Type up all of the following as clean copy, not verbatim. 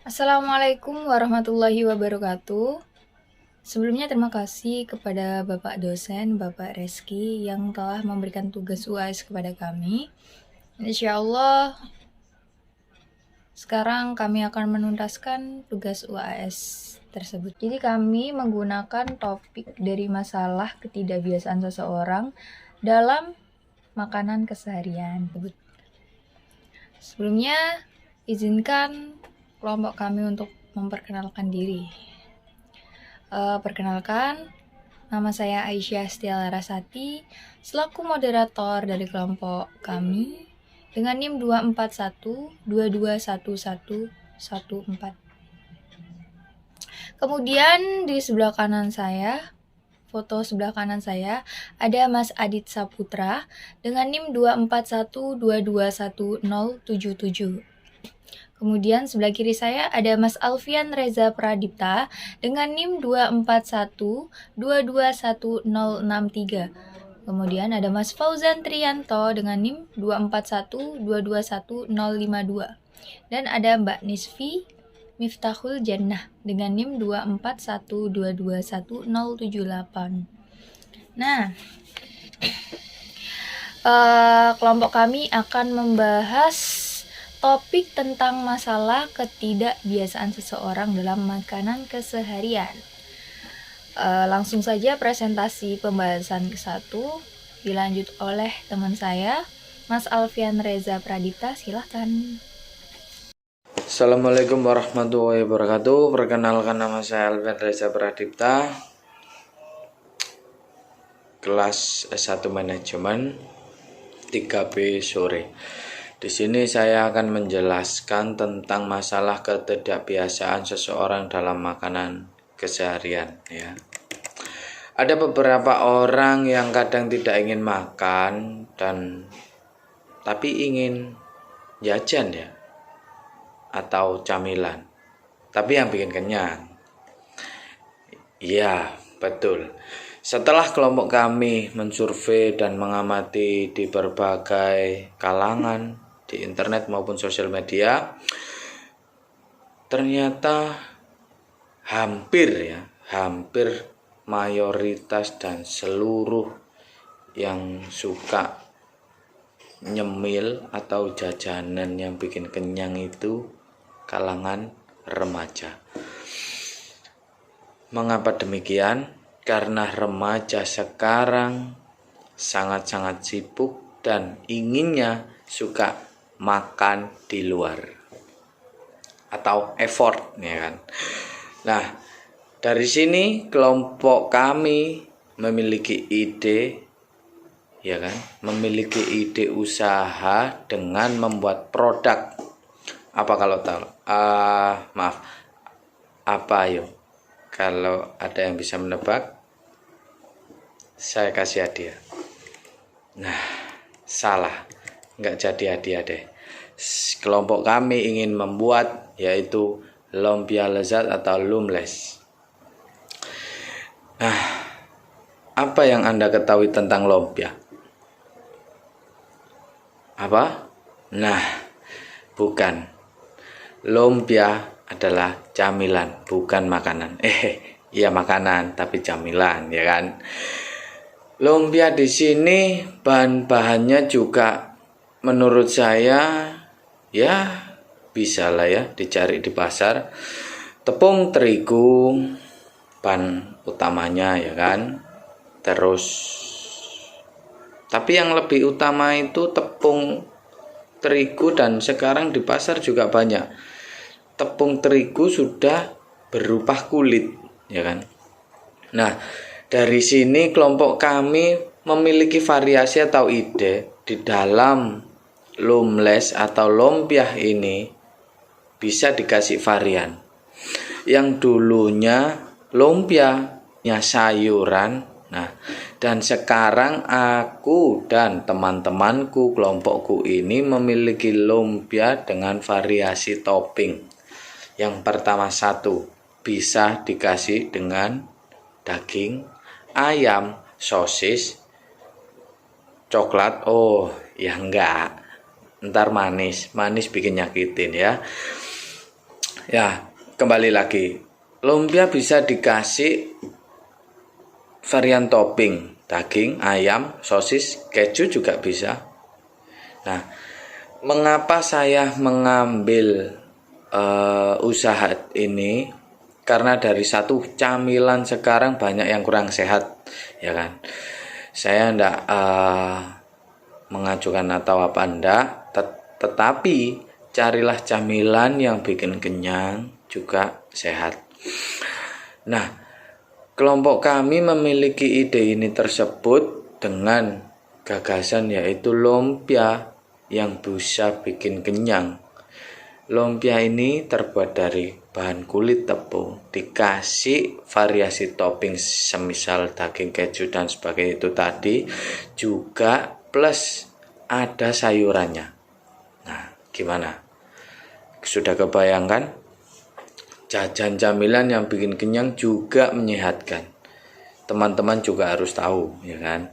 Assalamualaikum warahmatullahi wabarakatuh. Sebelumnya terima kasih kepada Bapak dosen, Bapak Reski yang telah memberikan tugas UAS kepada kami. Insya Allah sekarang kami akan menuntaskan tugas UAS tersebut. Jadi kami menggunakan topik dari masalah ketidakbiasaan seseorang dalam makanan keseharian. Sebelumnya izinkan kelompok kami untuk memperkenalkan diri. Perkenalkan, nama saya Aisyah Stiala Rasati, selaku moderator dari kelompok kami dengan NIM 241221114. Kemudian di sebelah kanan saya, foto sebelah kanan saya, ada Mas Adit Saputra dengan NIM 241221077. Kemudian sebelah kiri saya ada Mas Alfian Reza Pradipta dengan NIM 241221063. Kemudian ada Mas Fauzan Trianto dengan NIM 241221052. Dan ada Mbak Nisfi Miftahul Jannah dengan NIM 241221078. Nah, kelompok kami akan membahas topik tentang masalah ketidakbiasaan seseorang dalam makanan keseharian. Langsung saja presentasi pembahasan ke-1 dilanjut oleh teman saya, Mas Alfian Reza Pradipta. Silahkan. Assalamualaikum warahmatullahi wabarakatuh. Perkenalkan, nama saya Alfian Reza Pradipta, kelas S1 Manajemen 3B sore. Di sini saya akan menjelaskan tentang masalah ketidakbiasaan seseorang dalam makanan keseharian ya. Ada beberapa orang yang kadang tidak ingin makan tapi ingin jajan ya, atau camilan, tapi yang bikin kenyang. Iya, betul. Setelah kelompok kami mensurvei dan mengamati di berbagai kalangan di internet maupun sosial media, ternyata hampir mayoritas dan seluruh yang suka nyemil atau jajanan yang bikin kenyang itu kalangan remaja. Mengapa demikian? Karena remaja sekarang sangat-sangat sibuk dan inginnya suka makan di luar atau effort ya kan. Nah, dari sini kelompok kami memiliki ide ya kan, memiliki ide usaha dengan membuat produk. Apa kalau tahu? Apa ayo? Kalau ada yang bisa menebak, saya kasih hadiah. Nah, salah, nggak jadi hadiah deh. Kelompok kami ingin membuat yaitu lumpia lezat atau lumles. Nah, apa yang Anda ketahui tentang lumpia? Apa? Nah, bukan. Lumpia adalah camilan, bukan makanan. Iya makanan, tapi camilan, ya kan? Lumpia di sini bahan-bahannya juga menurut saya ya bisa lah ya dicari di pasar. Tepung terigu bahan utamanya ya kan. Terus tapi yang lebih utama itu tepung terigu, dan sekarang di pasar juga banyak. Tepung terigu sudah berupa kulit, ya kan? Nah, dari sini kelompok kami memiliki variasi atau ide di dalam lumles atau lumpia ini bisa dikasih varian. Yang dulunya lumpianya sayuran. Nah, dan sekarang aku dan teman-temanku kelompokku ini memiliki lumpia dengan variasi topping. Yang pertama satu, bisa dikasih dengan daging, ayam, sosis, coklat. Oh ya enggak, ntar manis bikin nyakitin ya. Ya, kembali lagi. Lumpia bisa dikasih varian topping, daging, ayam, sosis, keju juga bisa. Nah, mengapa saya mengambil usaha ini? Karena dari satu camilan sekarang banyak yang kurang sehat, ya kan? Saya enggak mengajukan atau apa enggak, tetapi carilah camilan yang bikin kenyang juga sehat. Nah, kelompok kami memiliki ide ini tersebut dengan gagasan yaitu lumpia yang bisa bikin kenyang. Lumpia ini terbuat dari bahan kulit tepung, dikasih variasi topping semisal daging, keju dan sebagainya itu tadi, juga plus ada sayurannya. Nah, gimana? Sudah kebayangkan? Jajan camilan yang bikin kenyang juga menyehatkan. Teman-teman juga harus tahu, ya kan?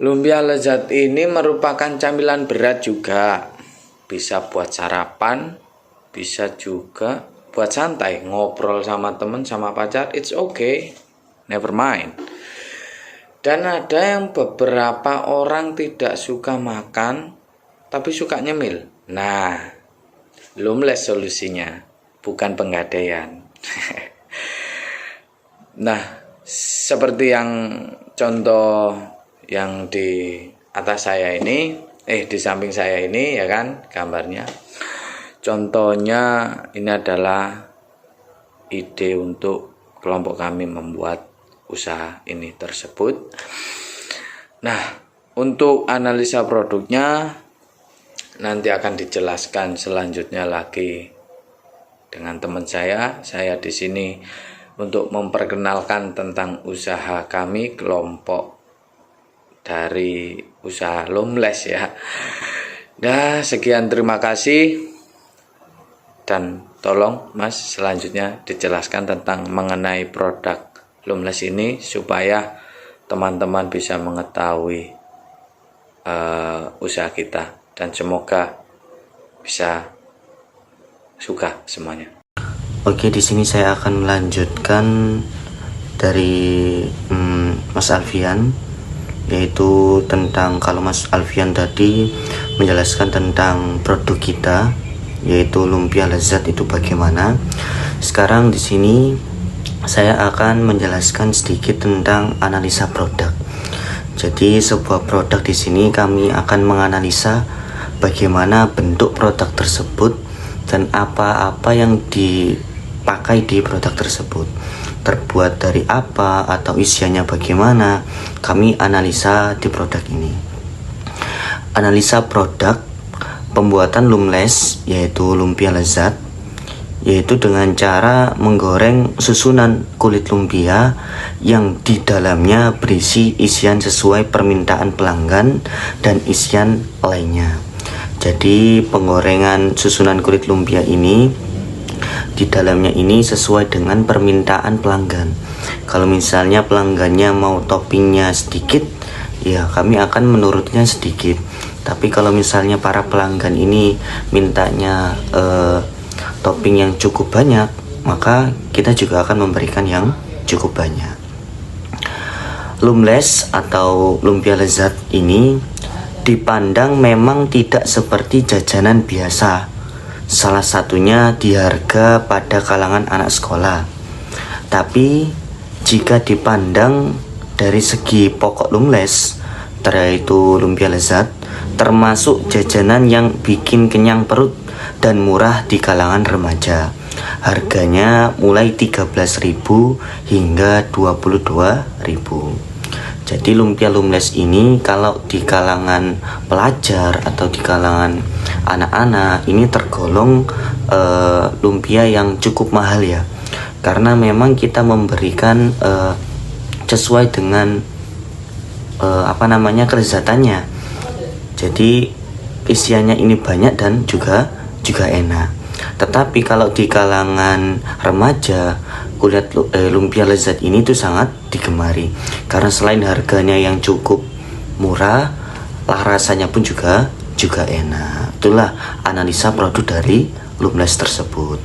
Lumpia lezat ini merupakan camilan berat juga. Bisa buat sarapan, bisa juga buat santai, ngobrol sama temen, sama pacar, it's okay, never mind. Dan ada yang beberapa orang tidak suka makan, tapi suka nyemil. Nah, Lumles solusinya, bukan penggadaian. Nah, seperti yang contoh yang di atas saya ini, di samping saya ini, ya kan, gambarnya. Contohnya ini adalah ide untuk kelompok kami membuat usaha ini tersebut. Nah, untuk analisa produknya nanti akan dijelaskan selanjutnya lagi dengan teman saya. Saya di sini untuk memperkenalkan tentang usaha kami, kelompok dari usaha Lumles ya. Nah, sekian, terima kasih. Dan tolong Mas selanjutnya dijelaskan tentang mengenai produk Lumles ini supaya teman-teman bisa mengetahui usaha kita, dan semoga bisa suka semuanya. Oke, di sini saya akan melanjutkan dari Mas Alfian, yaitu tentang, kalau Mas Alfian tadi menjelaskan tentang produk kita yaitu lumpia lezat itu bagaimana. Sekarang di sini saya akan menjelaskan sedikit tentang analisa produk. Jadi sebuah produk di sini kami akan menganalisa bagaimana bentuk produk tersebut dan apa-apa yang dipakai di produk tersebut, terbuat dari apa atau isiannya bagaimana, kami analisa di produk ini. Analisa produk pembuatan Lumles yaitu lumpia lezat, yaitu dengan cara menggoreng susunan kulit lumpia yang di dalamnya berisi isian sesuai permintaan pelanggan dan isian lainnya. Jadi penggorengan susunan kulit lumpia ini di dalamnya ini sesuai dengan permintaan pelanggan. Kalau misalnya pelanggannya mau toppingnya sedikit, ya kami akan menurutnya sedikit. Tapi kalau misalnya para pelanggan ini mintanya topping yang cukup banyak, maka kita juga akan memberikan yang cukup banyak. Lumles atau lumpia lezat ini dipandang memang tidak seperti jajanan biasa. Salah satunya di harga pada kalangan anak sekolah. Tapi jika dipandang dari segi pokok Lumles, yaitu lumpia lezat, termasuk jajanan yang bikin kenyang perut dan murah di kalangan remaja. Harganya mulai 13.000 hingga 22.000. Jadi lumpia Lumles ini kalau di kalangan pelajar atau di kalangan anak-anak ini tergolong lumpia yang cukup mahal ya. Karena memang kita memberikan sesuai dengan kelezatannya. Jadi isiannya ini banyak dan juga enak. Tetapi kalau di kalangan remaja, lumpia lezat ini tuh sangat digemari karena selain harganya yang cukup murah, rasanya pun juga enak. Itulah analisa produk dari Lumles tersebut.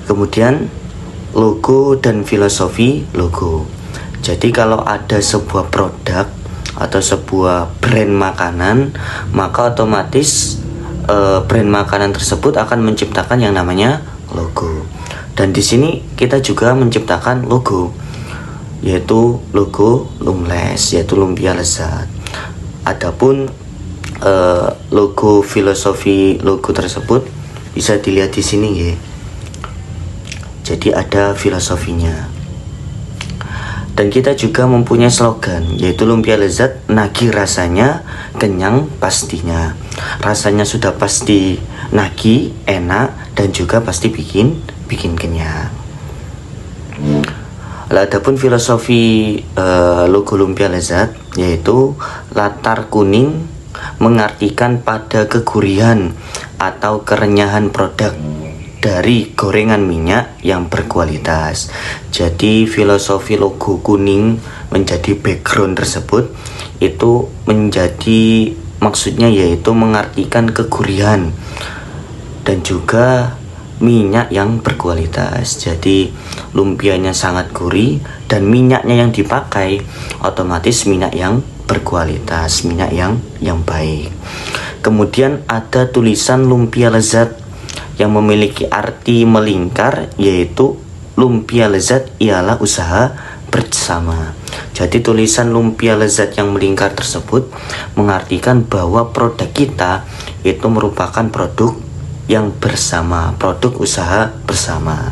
Kemudian logo dan filosofi logo. Jadi kalau ada sebuah produk atau sebuah brand makanan, maka otomatis brand makanan tersebut akan menciptakan yang namanya logo. Dan di sini kita juga menciptakan logo, yaitu logo Lumles, yaitu Lumpia Lezat. Adapun logo filosofi logo tersebut bisa dilihat di sini ya. Jadi ada filosofinya. Dan kita juga mempunyai slogan, yaitu Lumpia Lezat, nagih rasanya, kenyang pastinya. Rasanya sudah pasti nagih, enak, dan juga pasti bikin kenyang. Adapun filosofi logo Lumpia Lezat, yaitu latar kuning mengartikan pada kegurihan atau kerenyahan produk dari gorengan minyak yang berkualitas. Jadi filosofi logo kuning menjadi background tersebut itu menjadi maksudnya yaitu mengartikan kegurihan dan juga minyak yang berkualitas. Jadi lumpianya sangat gurih dan minyaknya yang dipakai otomatis minyak yang berkualitas, minyak yang baik. Kemudian ada tulisan Lumpia Lezat yang memiliki arti melingkar, yaitu Lumpia Lezat ialah usaha bersama. Jadi tulisan Lumpia Lezat yang melingkar tersebut mengartikan bahwa produk kita itu merupakan produk yang bersama, produk usaha bersama.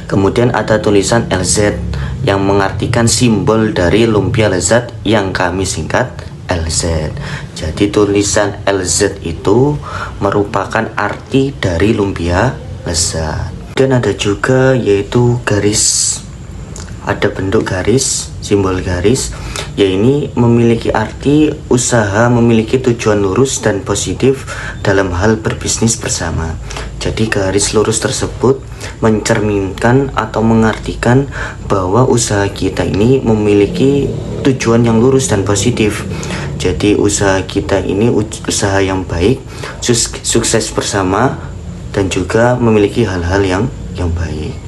Kemudian ada tulisan LZ yang mengartikan simbol dari Lumpia Lezat yang kami singkat LZ. Jadi tulisan LZ itu merupakan arti dari Lumpia Lezat. Dan ada juga yaitu garis. Ada bentuk garis, simbol garis, ya ini memiliki arti usaha memiliki tujuan lurus dan positif dalam hal berbisnis bersama. Jadi garis lurus tersebut mencerminkan atau mengartikan bahwa usaha kita ini memiliki tujuan yang lurus dan positif. Jadi usaha kita ini usaha yang baik, sukses bersama, dan juga memiliki hal-hal yang baik.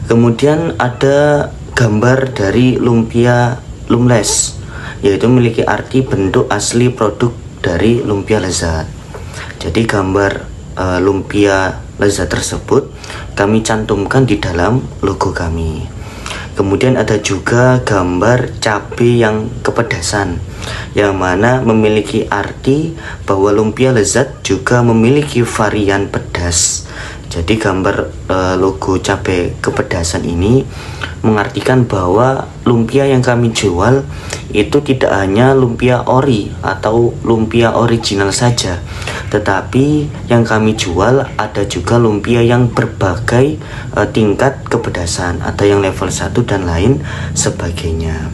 Kemudian ada gambar dari lumpia Lumles, yaitu memiliki arti bentuk asli produk dari Lumpia Lezat. Jadi gambar Lumpia Lezat tersebut kami cantumkan di dalam logo kami. Kemudian ada juga gambar cabai yang kepedasan, yang mana memiliki arti bahwa Lumpia Lezat juga memiliki varian pedas. Jadi gambar logo cabai kepedasan ini mengartikan bahwa lumpia yang kami jual itu tidak hanya lumpia ori atau lumpia original saja, tetapi yang kami jual ada juga lumpia yang berbagai tingkat kepedasan, ada yang level 1 dan lain sebagainya.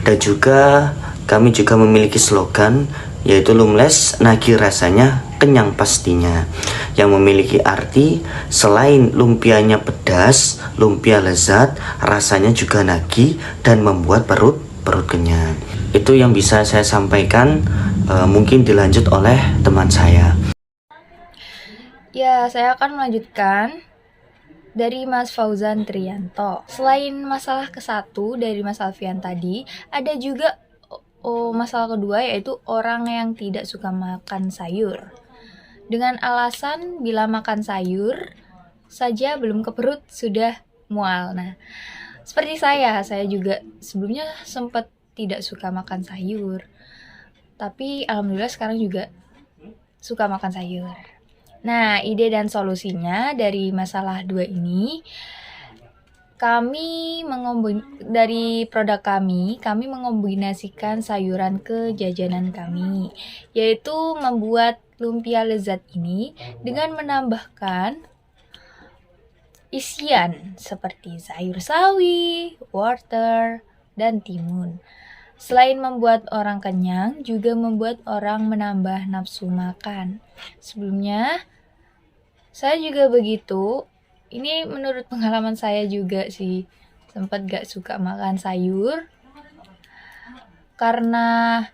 Dan juga kami juga memiliki slogan, yaitu Lumles, nagih rasanya, kenyang pastinya, yang memiliki arti selain lumpianya pedas, Lumpia Lezat rasanya juga nagih dan membuat perut kenyang. Itu yang bisa saya sampaikan, mungkin dilanjut oleh teman saya. Ya, saya akan melanjutkan dari Mas Fauzan Trianto. Selain masalah ke-1 dari Mas Alfian tadi, ada juga masalah kedua, yaitu orang yang tidak suka makan sayur. Dengan alasan bila makan sayur saja belum ke perut sudah mual. Nah, seperti saya juga sebelumnya sempat tidak suka makan sayur. Tapi alhamdulillah sekarang juga suka makan sayur. Nah, ide dan solusinya dari masalah 2 ini, dari produk kami mengombinasikan sayuran ke jajanan kami, yaitu membuat Lumpia Lezat ini dengan menambahkan isian seperti sayur sawi, wortel, dan timun. Selain membuat orang kenyang, juga membuat orang menambah nafsu makan. Sebelumnya, saya juga begitu. Ini menurut pengalaman saya juga sih, sempat gak suka makan sayur karena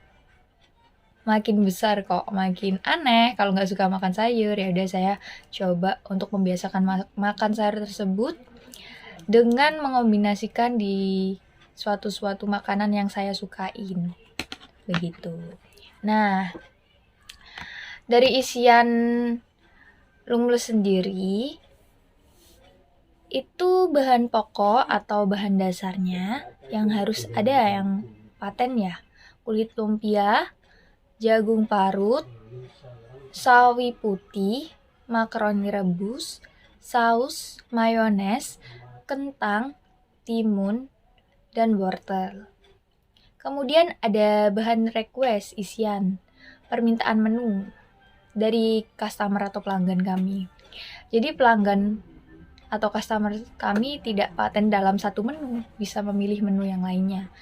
makin besar kok, makin aneh kalau nggak suka makan sayur. Ya udah saya coba untuk membiasakan makan sayur tersebut dengan mengombinasikan di suatu makanan yang saya sukain. Begitu. Nah, dari isian Lumless sendiri itu bahan pokok atau bahan dasarnya yang harus ada yang paten ya. Kulit lumpia, jagung parut, sawi putih, makaroni rebus, saus, mayones, kentang, timun, dan wortel. Kemudian ada bahan request isian permintaan menu dari customer atau pelanggan kami. Jadi pelanggan atau customer kami tidak paten dalam satu menu, bisa memilih menu yang lainnya.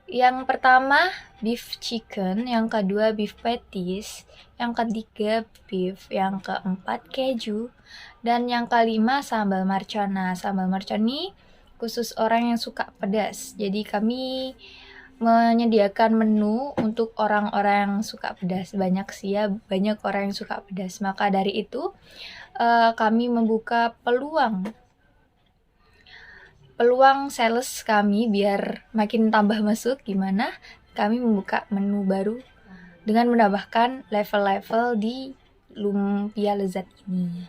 Yang pertama beef chicken, yang kedua beef patties, yang ketiga beef, yang keempat keju, dan yang kelima sambal marcona. Sambal marcona ini khusus orang yang suka pedas. Jadi kami menyediakan menu untuk orang-orang yang suka pedas. Banyak sih ya, banyak orang yang suka pedas. Maka dari itu kami membuka peluang sales kami biar makin tambah masuk. Gimana? Kami membuka menu baru dengan menambahkan level-level di lumpia lezat ini.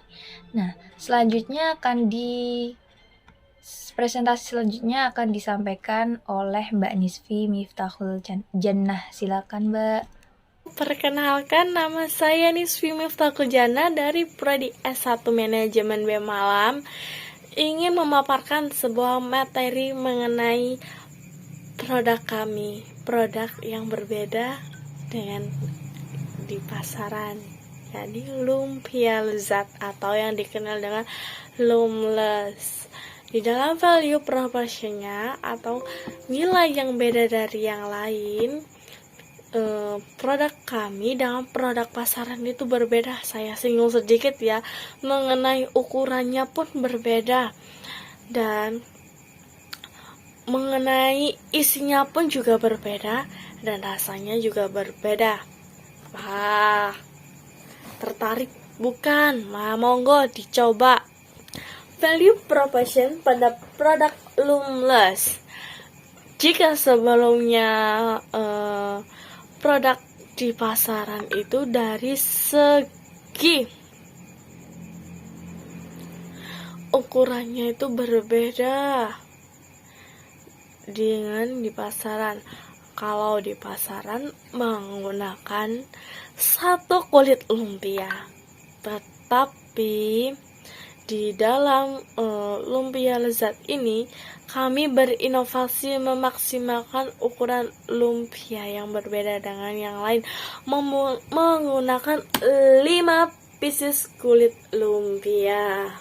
Nah, presentasi selanjutnya akan disampaikan oleh Mbak Nisfi Miftahul Jannah. Silakan, Mbak. Perkenalkan, nama saya Nisfi Miftahul Jannah dari Prodi S1 Manajemen BEM Malam. Ingin memaparkan sebuah materi mengenai produk kami, produk yang berbeda dengan di pasaran. Jadi lumpia lezat atau yang dikenal dengan Lumless. Di dalam value proposition-nya atau nilai yang beda dari yang lain, produk kami dengan produk pasaran itu berbeda. Saya singgung sedikit ya, mengenai ukurannya pun berbeda, dan mengenai isinya pun juga berbeda, dan rasanya juga berbeda. Wah, tertarik bukan? Monggo dicoba. Value proposition pada produk Lumless. Jika sebelumnya produk di pasaran itu dari segi ukurannya itu berbeda dengan di pasaran. Kalau di pasaran menggunakan satu kulit lumpia, tetapi di dalam lumpia lezat ini kami berinovasi memaksimalkan ukuran lumpia yang berbeda dengan yang lain, menggunakan 5 pieces kulit lumpia.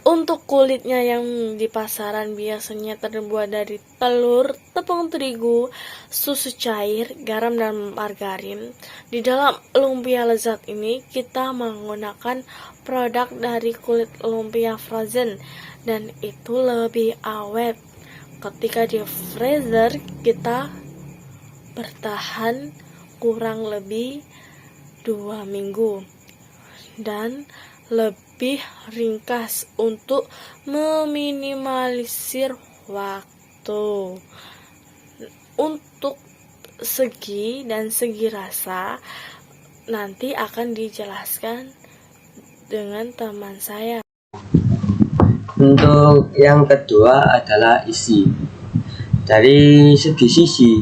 Untuk kulitnya yang di pasaran biasanya terbuat dari telur, tepung terigu, susu cair, garam, dan margarin. Di dalam lumpia lezat ini kita menggunakan produk dari kulit lumpia frozen, dan itu lebih awet. Ketika di freezer kita bertahan kurang lebih 2 minggu dan lebih ringkas untuk meminimalisir waktu. Untuk segi dan segi rasa nanti akan dijelaskan dengan teman saya. Untuk yang kedua adalah isi. Dari segi sisi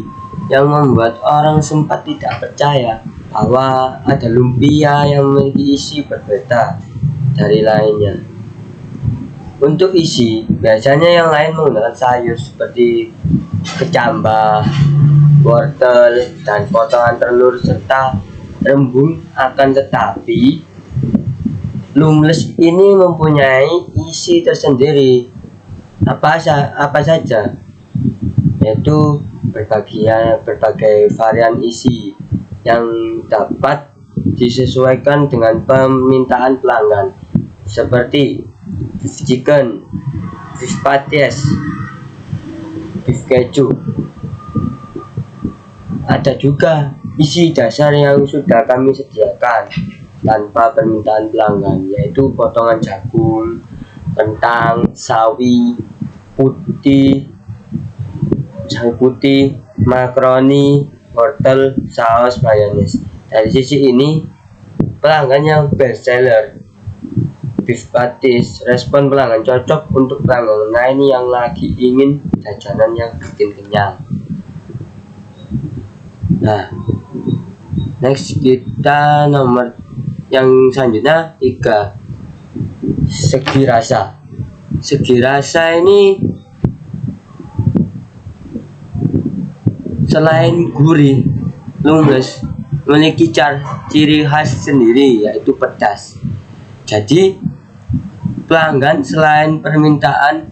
yang membuat orang sempat tidak percaya bahwa ada lumpia yang memiliki isi berbeda dari lainnya. Untuk isi, biasanya yang lain menggunakan sayur seperti kecambah, wortel, dan potongan telur serta rembung. Akan tetapi Lumless ini mempunyai isi tersendiri. Apa saja? Yaitu berbagai varian isi yang dapat disesuaikan dengan permintaan pelanggan, seperti beef chicken, beef patties, beef keju, ada juga isi dasar yang sudah kami sediakan tanpa permintaan pelanggan, yaitu potongan jagung, kentang, sawi putih, makaroni, wortel, saus, mayones. Dari sisi ini, pelanggan yang best seller beef patis, respon pelanggan cocok untuk pelanggan lain yang lagi ingin jajanan yang bikin kenyang. Nah, next kita nomor yang selanjutnya 3, segi rasa. Segi rasa ini selain gurih, lumes, memiliki ciri khas sendiri, yaitu pedas. Jadi pelanggan selain permintaan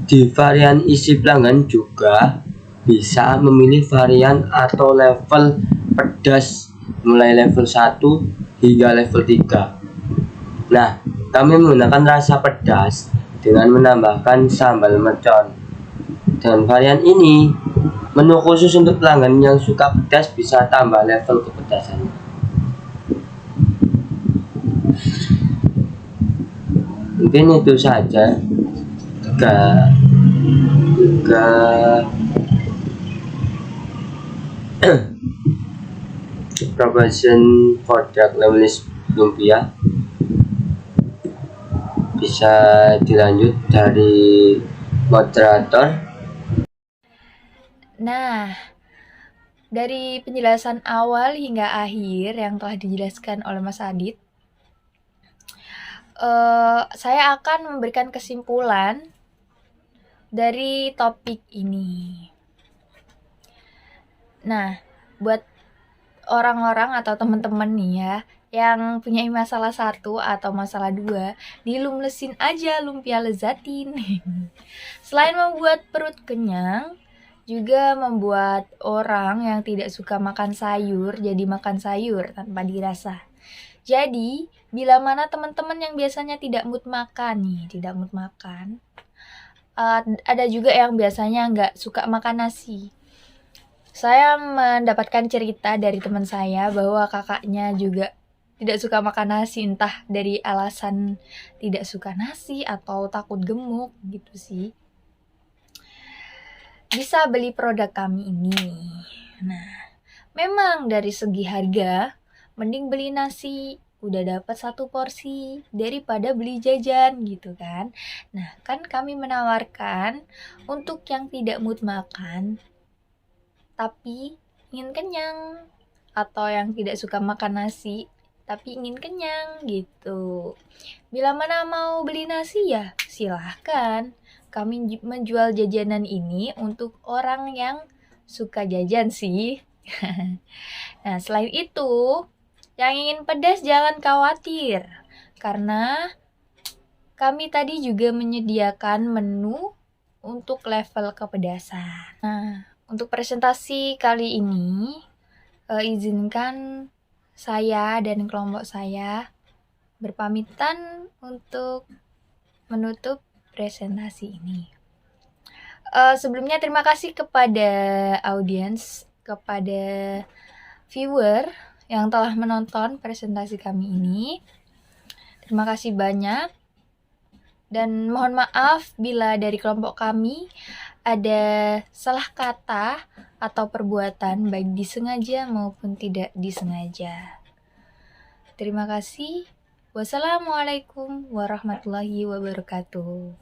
di varian isi, pelanggan juga bisa memilih varian atau level pedas mulai level 1 hingga level 3. Nah, kami menggunakan rasa pedas dengan menambahkan sambal mercon. Dengan varian ini, menu khusus untuk pelanggan yang suka pedas bisa tambah level kepedasannya. Mungkin itu saja tiga promotion produk Lemelis lumpia. Bisa dilanjut dari moderator. Nah, dari penjelasan awal hingga akhir yang telah dijelaskan oleh Mas Adit, saya akan memberikan kesimpulan dari topik ini. Nah, buat orang-orang atau teman-teman nih ya, yang punya masalah 1 atau masalah 2, dilumlesin aja lumpia lezatin. Selain membuat perut kenyang, juga membuat orang yang tidak suka makan sayur jadi makan sayur tanpa dirasa. Jadi, bila mana teman-teman yang biasanya tidak mood makan, ada juga yang biasanya nggak suka makan nasi. Saya mendapatkan cerita dari teman saya bahwa kakaknya juga tidak suka makan nasi, entah dari alasan tidak suka nasi atau takut gemuk gitu sih. Bisa beli produk kami ini. Nah, memang dari segi harga, mending beli nasi, udah dapat 1 porsi daripada beli jajan gitu kan. Nah, kan kami menawarkan untuk yang tidak mood makan tapi ingin kenyang, atau yang tidak suka makan nasi tapi ingin kenyang gitu. Bila mana mau beli nasi ya silahkan. Kami menjual jajanan ini untuk orang yang suka jajan sih. Nah, selain itu, yang ingin pedas jangan khawatir, karena kami tadi juga menyediakan menu untuk level kepedasan. Nah, untuk presentasi kali ini, izinkan saya dan kelompok saya berpamitan untuk menutup presentasi ini. Sebelumnya terima kasih kepada audiens, kepada viewer yang telah menonton presentasi kami ini. Terima kasih banyak. Dan mohon maaf bila dari kelompok kami ada salah kata atau perbuatan baik disengaja maupun tidak disengaja. Terima kasih. Wassalamualaikum warahmatullahi wabarakatuh.